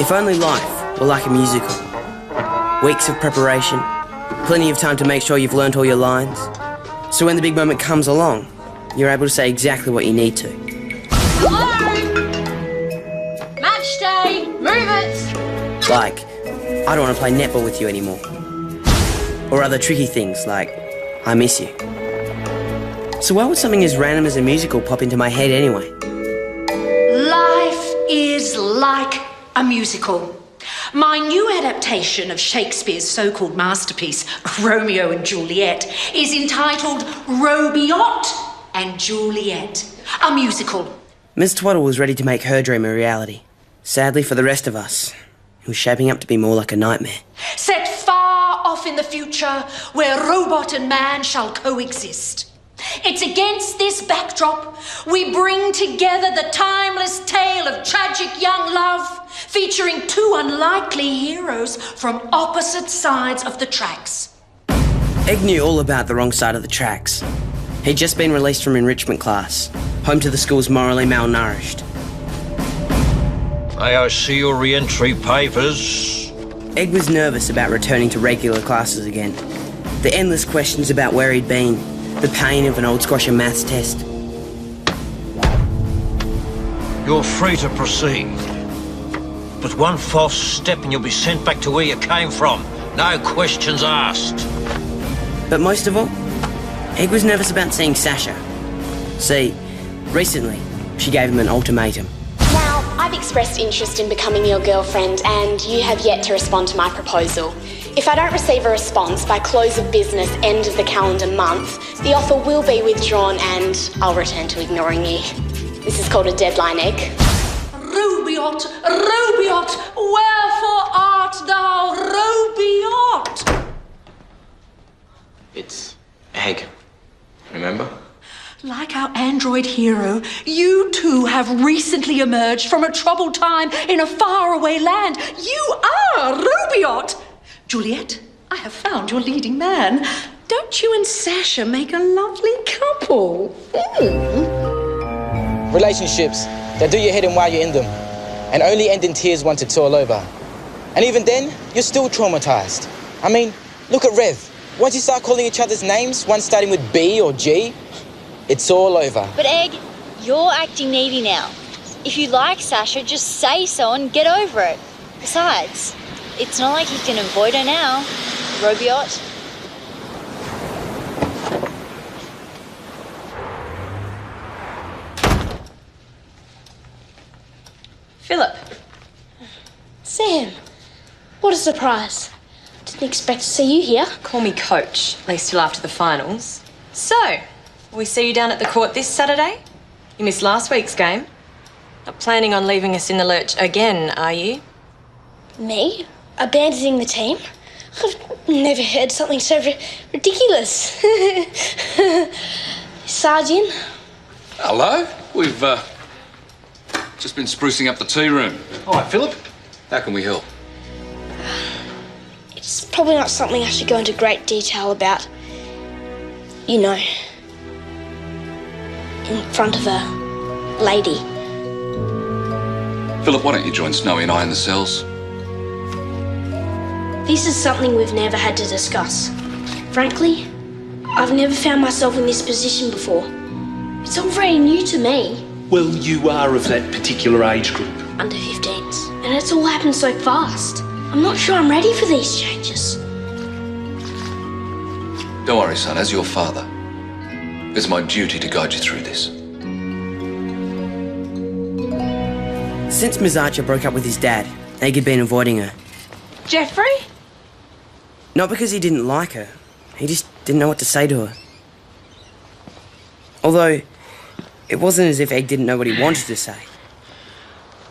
If only life were like a musical. Weeks of preparation, plenty of time to make sure you've learnt all your lines, so when the big moment comes along, you're able to say exactly what you need to. Hello? Match day, move it! Like, I don't want to play netball with you anymore. Or other tricky things like, I miss you. So why would something as random as a musical pop into my head anyway? Life is like a musical. My new adaptation of Shakespeare's so-called masterpiece, Romeo and Juliet, is entitled Robiot and Juliet, a musical. Ms. Twaddle was ready to make her dream a reality. Sadly for the rest of us, it was shaping up to be more like a nightmare. Set far off in the future, where robot and man shall coexist. It's against this backdrop we bring together the timeless tale of tragic young love, featuring two unlikely heroes from opposite sides of the tracks. Egg knew all about the wrong side of the tracks. He'd just been released from enrichment class, home to the school's morally malnourished. May I see your re-entry papers? Egg was nervous about returning to regular classes again. The endless questions about where he'd been, the pain of an old squasher maths test. You're free to proceed. But one false step and you'll be sent back to where you came from. No questions asked. But most of all, Egg was nervous about seeing Sasha. See, recently, she gave him an ultimatum. Now, I've expressed interest in becoming your girlfriend and you have yet to respond to my proposal. If I don't receive a response by close of business end of the calendar month, the offer will be withdrawn and I'll return to ignoring you. This is called a deadline, Egg. Robiot, Robiot, wherefore art thou Robiot? It's Egg, remember? Like our android hero, you too have recently emerged from a troubled time in a faraway land. You are Robiot! Juliet, I have found your leading man. Don't you and Sasha make a lovely couple? Relationships, they do your head in while you're in them, and only end in tears once it's all over. And even then, you're still traumatized. I mean, look at Rev. Once you start calling each other's names, one starting with B or G, it's all over. But Egg, you're acting needy now. If you like Sasha, just say so and get over it. Besides, it's not like you can avoid her now, Robiot. Philip. Sam, what a surprise. Didn't expect to see you here. Call me Coach, at least till after the finals. So, will we see you down at the court this Saturday? You missed last week's game. Not planning on leaving us in the lurch again, are you? Me? Abandoning the team? I've never heard something so ridiculous. Sergeant? Hello? We've just been sprucing up the tea room. All right, Philip. How can we help? It's probably not something I should go into great detail about. You know, in front of a lady. Philip, why don't you join Snowy and I in the cells? This is something we've never had to discuss. Frankly, I've never found myself in this position before. It's all very new to me. Well, you are of that particular age group. Under 15s. And it's all happened so fast. I'm not sure I'm ready for these changes. Don't worry, son. As your father, it's my duty to guide you through this. Since Ms. Archer broke up with his dad, Egg had been avoiding her. Jeffrey? Not because he didn't like her. He just didn't know what to say to her. Although, it wasn't as if Egg didn't know what he wanted to say.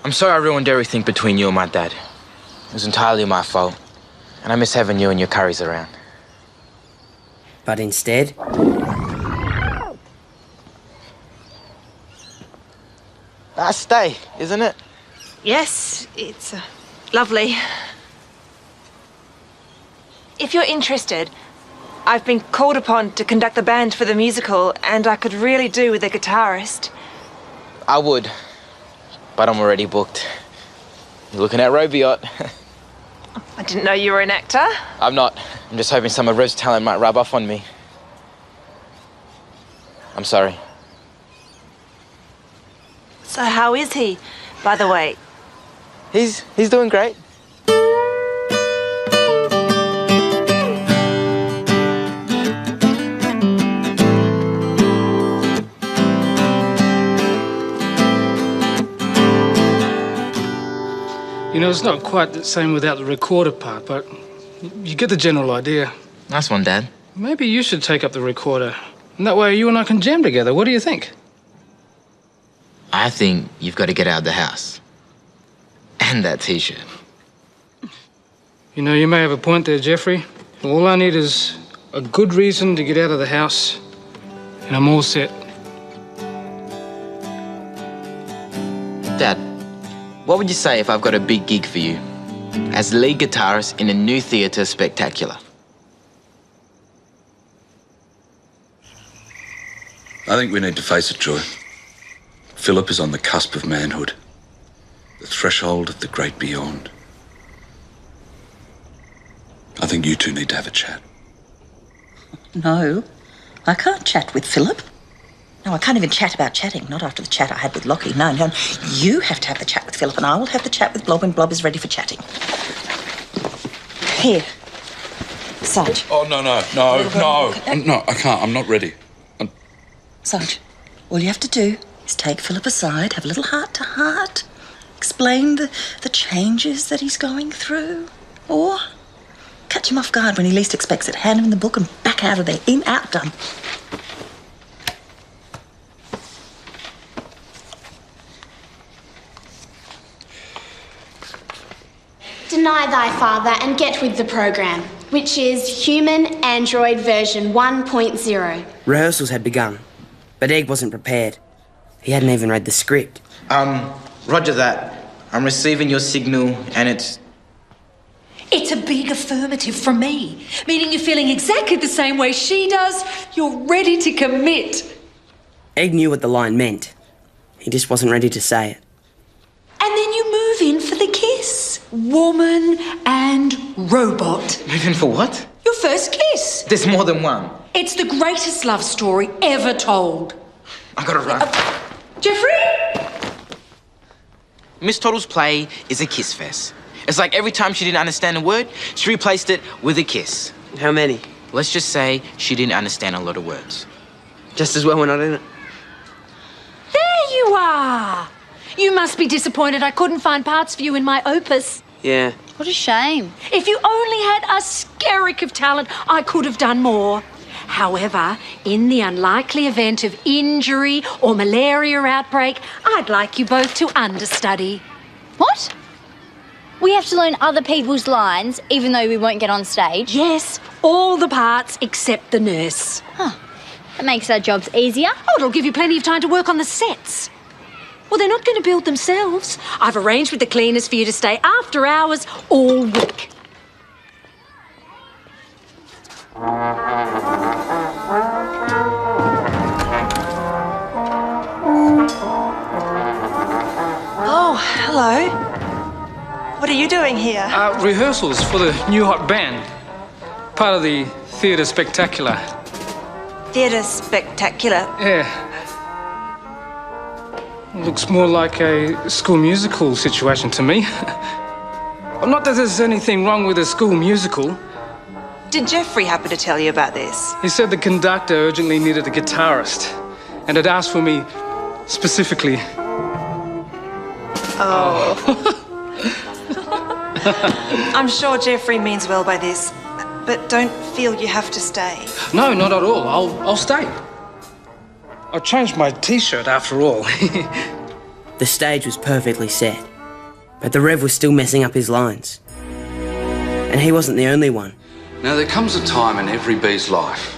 I'm sorry I ruined everything between you and my dad. It was entirely my fault. And I miss having you and your curries around. But instead... Nice day, isn't it? Yes, it's lovely. If you're interested, I've been called upon to conduct the band for the musical, and I could really do with a guitarist. I would, but I'm already booked. You're looking at Robiot. I didn't know you were an actor. I'm not. I'm just hoping some of Rev's talent might rub off on me. I'm sorry. So how is he, by the way? He's doing great. You know, it's not quite the same without the recorder part, but you get the general idea. Nice one, Dad. Maybe you should take up the recorder. And that way you and I can jam together. What do you think? I think you've got to get out of the house. And that T-shirt. You know, you may have a point there, Jeffrey. All I need is a good reason to get out of the house, and I'm all set. Dad, what would you say if I've got a big gig for you? As lead guitarist in a new theatre spectacular. I think we need to face it, Joy. Philip is on the cusp of manhood. The threshold of the great beyond. I think you two need to have a chat. No, I can't chat with Philip. No, I can't even chat about chatting, not after the chat I had with Lockie. No, you have to have the chat with Philip and I will have the chat with Blob when Blob is ready for chatting. Here. Sarge. Oh, no, I can't. I'm not ready. Sarge, all you have to do is take Philip aside, have a little heart-to-heart, explain the changes that he's going through, or catch him off guard when he least expects it, hand him the book and back out of there, in, out, done. Deny thy father and get with the program, which is Human Android version 1.0. Rehearsals had begun, but Egg wasn't prepared. He hadn't even read the script. Roger that. I'm receiving your signal and it's... It's a big affirmative from me, meaning you're feeling exactly the same way she does. You're ready to commit. Egg knew what the line meant. He just wasn't ready to say it. And then you move in for the kiss. Woman and robot. Move in for what? Your first kiss. There's more than one. It's the greatest love story ever told. I gotta run. Jeffrey? Miss Toddle's play is a kiss fest. It's like every time she didn't understand a word, she replaced it with a kiss. How many? Let's just say she didn't understand a lot of words. Just as well we're not in it. There you are. You must be disappointed I couldn't find parts for you in my opus. Yeah. What a shame. If you only had a skerrick of talent, I could have done more. However, in the unlikely event of injury or malaria outbreak, I'd like you both to understudy. What? We have to learn other people's lines, even though we won't get on stage? Yes, all the parts except the nurse. Huh. That makes our jobs easier. Oh, it'll give you plenty of time to work on the sets. Well, they're not going to build themselves. I've arranged with the cleaners for you to stay after hours all week. Oh, hello. What are you doing here? Rehearsals for the new hot band. Part of the theatre spectacular. Theatre spectacular? Yeah. Looks more like a school musical situation to me. Not that there's anything wrong with a school musical. Did Jeffrey happen to tell you about this? He said the conductor urgently needed a guitarist and had asked for me specifically. Oh. I'm sure Jeffrey means well by this, but don't feel you have to stay. No, not at all. I'll stay. I changed my T-shirt after all. The stage was perfectly set, but the Rev was still messing up his lines. And he wasn't the only one. Now, there comes a time in every bee's life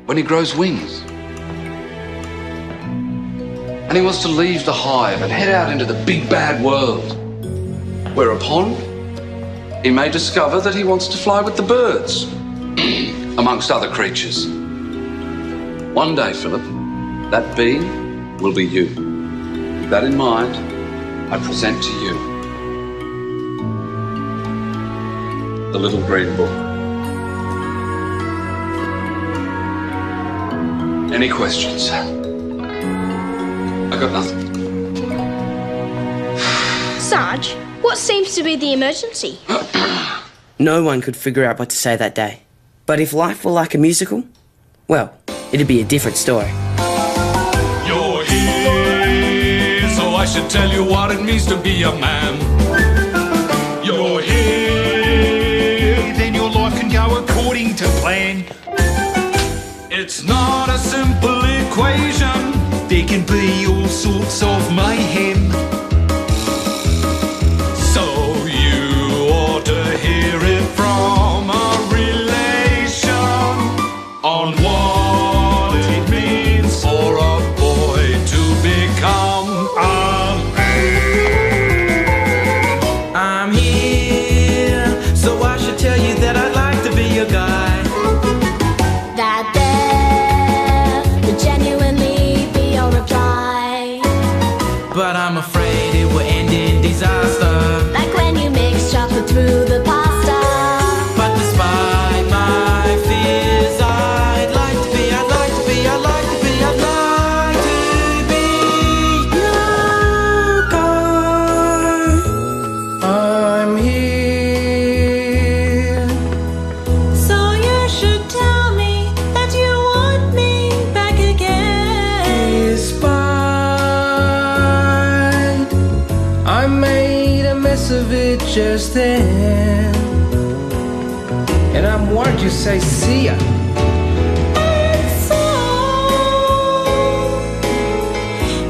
when he grows wings. And he wants to leave the hive and head out into the big bad world. Whereupon, he may discover that he wants to fly with the birds, amongst other creatures. One day, Philip, that bee will be you. With that in mind, I present to you The little green book. Any questions? I got nothing. Sarge, what seems to be the emergency? No one could figure out what to say that day. But if life were like a musical, well, it'd be a different story. You're here, so I should tell you what it means to be a man. You're here, then your life can go according to plan. It's not a simple equation. There can be all sorts of mayhem. So you ought to hear it from a relation on what it means for a boy to become a man. I'm here, so I should tell you that I'd like to be your guy. That there would genuinely be your reply. But I'm afraid it will end in disaster. Like when you mix chocolate through the pasta. But despite my fears, I'd like to be, I'd like to be, I'd like to be, I'd like to be your guy. I'm here. So you should tell me that you want me back again. Despite I made a mess of it just then, and I'm warned you say see ya. And so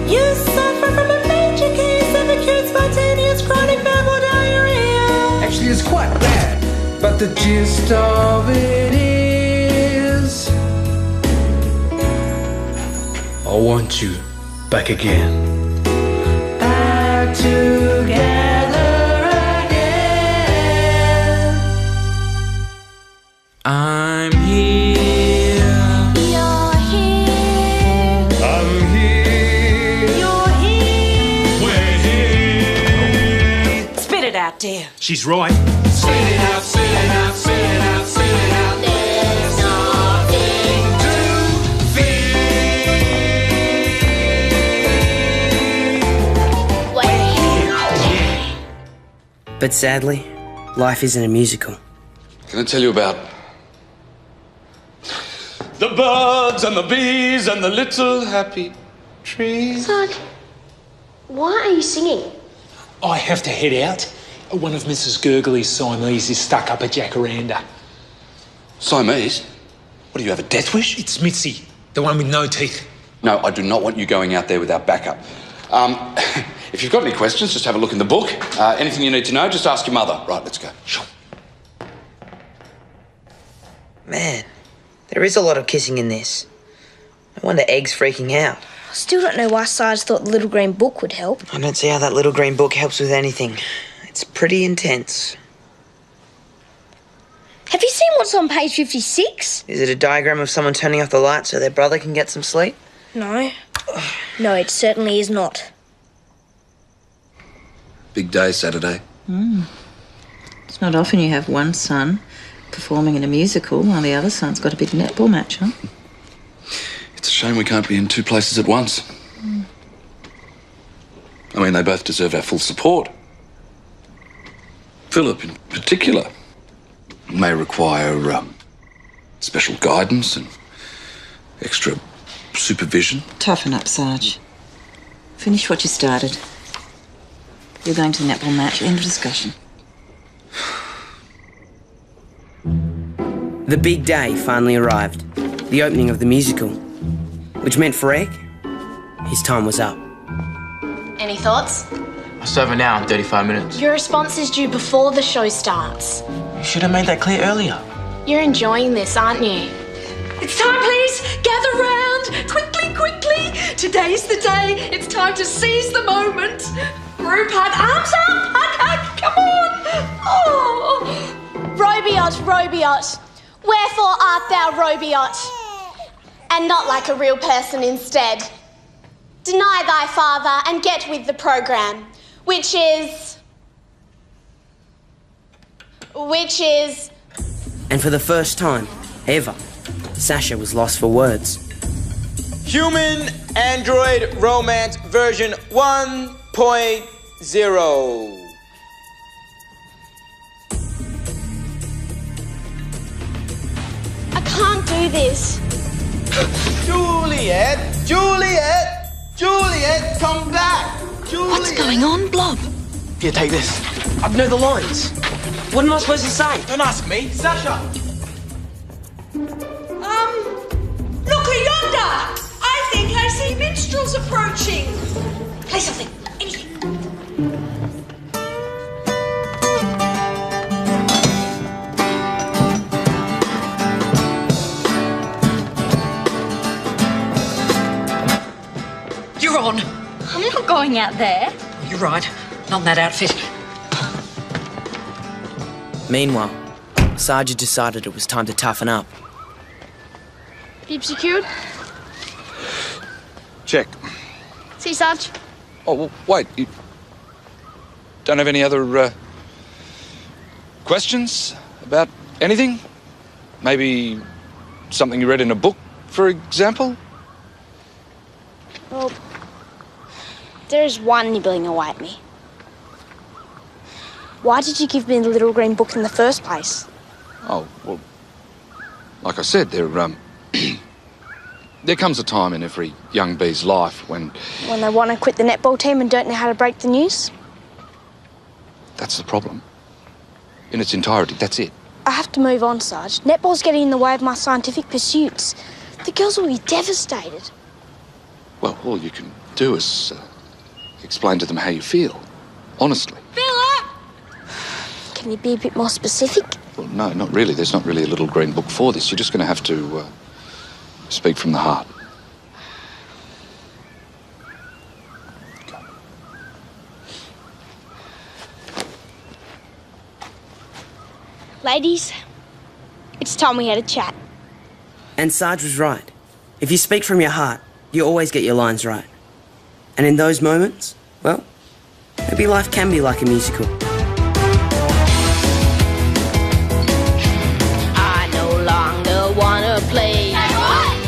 you suffer from a major case of acute spontaneous chronic bowel diarrhea. Actually, it's quite bad, but the gist of it is I want you back again. back together again. I'm here. You're here. I'm here. You're here. We're here. Spit it out, dear. She's right. Spit it out, spit it out, spit it out, spit it out. There's nothing To feel. But sadly, life isn't a musical. Can I tell you about The birds and the bees and the little happy trees. Sarge, why are you singing? I have to head out. One of Mrs. Gurgley's Siamese is stuck up a jacaranda. Siamese? What do you have, a death wish? It's Mitzi, the one with no teeth. No, I do not want you going out there without backup. If you've got any questions, just have a look in the book. Anything you need to know, just ask your mother. Right, let's go. Man, there is a lot of kissing in this. No wonder Egg's freaking out. I still don't know why Sarge thought the little green book would help. I don't see how that little green book helps with anything. It's pretty intense. Have you seen what's on page 56? Is it a diagram of someone turning off the light so their brother can get some sleep? No. No, it certainly is not. Big day Saturday. It's not often you have one son performing in a musical while the other son's got a big netball match, huh? It's a shame we can't be in two places at once. I mean, they both deserve our full support. Philip, in particular, may require special guidance and extra supervision. Toughen up, Sarge. Finish what you started. You're going to the netball match. End of discussion. The big day finally arrived. The opening of the musical. Which meant for Egg, his time was up. Any thoughts? I'll serve her now in 35 minutes. Your response is due before the show starts. You should have made that clear earlier. You're enjoying this, aren't you? It's time, please. Gather round. Quickly, quickly. Today's the day. It's time to seize the moment. Group hug. Arms up. Hug. Come on. Oh. Robiot, Robiot, wherefore art thou Robiot? And not like a real person instead. Deny thy father and get with the program, which is... Which is... And for the first time ever, Sasha was lost for words. Human Android Romance version 1.0. I can't do this. Juliet! Juliet! Juliet, come back! Juliet! What's going on, Blob? Here, take this. I know the lines. What am I supposed to say? Don't ask me, Sasha! Look yonder! I think I see minstrels approaching. Play something, anything. You're on. I'm not going out there. You're right. Not in that outfit. Meanwhile, Sarge decided it was time to toughen up. Keep secured. Check. See, Sarge? Oh, well, wait. You don't have any other questions about anything? Maybe something you read in a book, for example? Well, there's one nibbling away at me. Why did you give me the little green book in the first place? Oh, well, like I said, there comes a time in every young bee's life when... When they want to quit the netball team and don't know how to break the news? That's the problem. In its entirety, that's it. I have to move on, Sarge. Netball's getting in the way of my scientific pursuits. The girls will be devastated. Well, all you can do is explain to them how you feel, honestly. Can you be a bit more specific? Well, no, not really. There's not really a little green book for this. You're just going to have to speak from the heart. Ladies, it's time we had a chat. And Sarge was right. If you speak from your heart, you always get your lines right. And in those moments, well, maybe life can be like a musical. I no longer wanna play.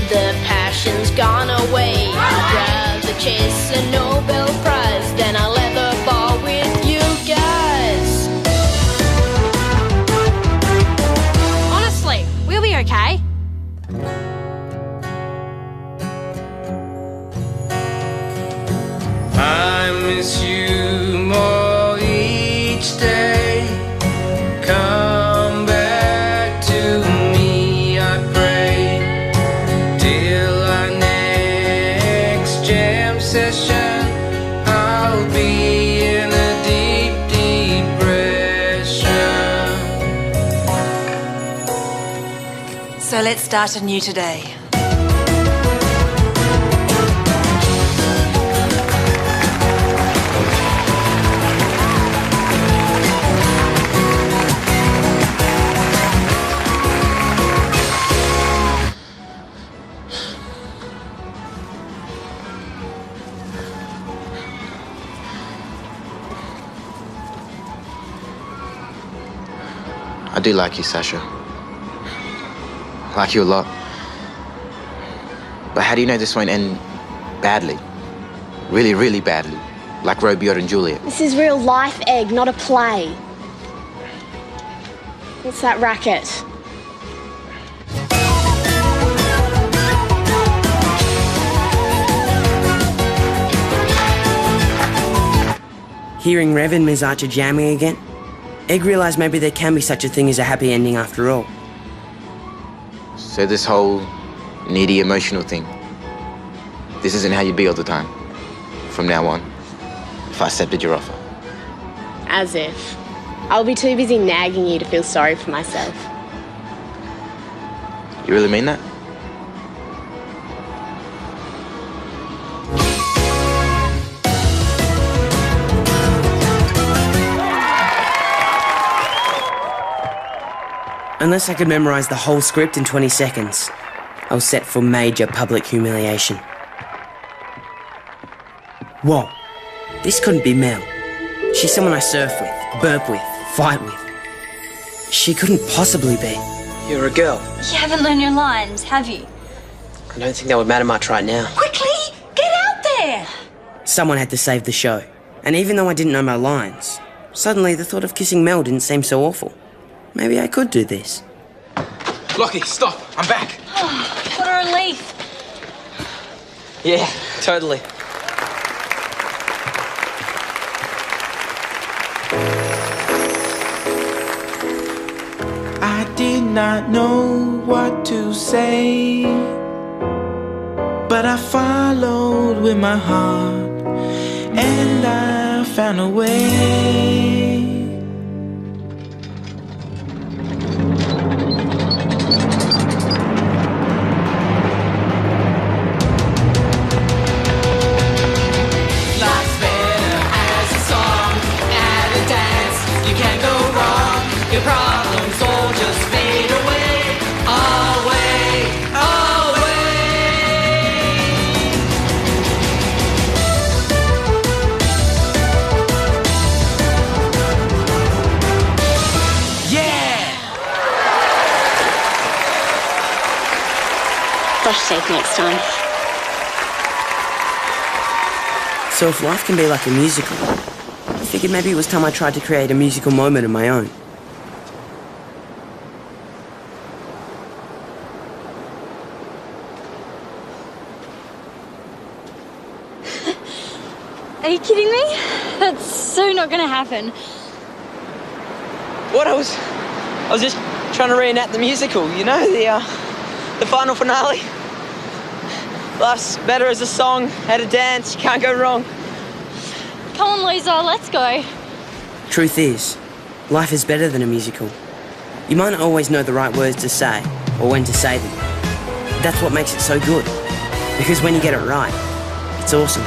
The passion's gone away. I'd rather chase a Nobel Prize than a leather ball with you guys. Honestly, we'll be okay. I miss you more each day. Come back to me, I pray, till our next jam session. I'll be in a deep depression. So let's start anew today. I do like you, Sasha. I like you a lot. But how do you know this won't end badly? Really, really badly. Like Romeo and Juliet. This is real life, Egg, not a play. It's that racket. Hearing Rev and Ms. Archer jamming again, Egg realised maybe there can be such a thing as a happy ending after all. So this whole needy emotional thing, this isn't how you'd be all the time, from now on, if I accepted your offer. As if. I'll be too busy nagging you to feel sorry for myself. You really mean that? Unless I could memorise the whole script in 20 seconds, I was set for major public humiliation. Whoa, this couldn't be Mel. She's someone I surf with, burp with, fight with. She couldn't possibly be. You're a girl. You haven't learned your lines, have you? I don't think that would matter much right now. Quickly, get out there! Someone had to save the show. And even though I didn't know my lines, suddenly the thought of kissing Mel didn't seem so awful. Maybe I could do this. Lockie, stop. I'm back. What a relief. Yeah, totally. I did not know what to say, but I followed with my heart, and I found a way. Life's better as a song, at a dance, you can't go wrong. Your problems all just fade away, away, away. Yeah! Brush tape next time. So if life can be like a musical, I figured maybe it was time I tried to create a musical moment of my own. Are you kidding me? That's so not gonna happen. What? I was just trying to reenact the musical, you know, the final finale. Life's better as a song, at a dance, you can't go wrong. Come on, loser, let's go. Truth is, life is better than a musical. You might not always know the right words to say, or when to say them. But that's what makes it so good. Because when you get it right, it's awesome.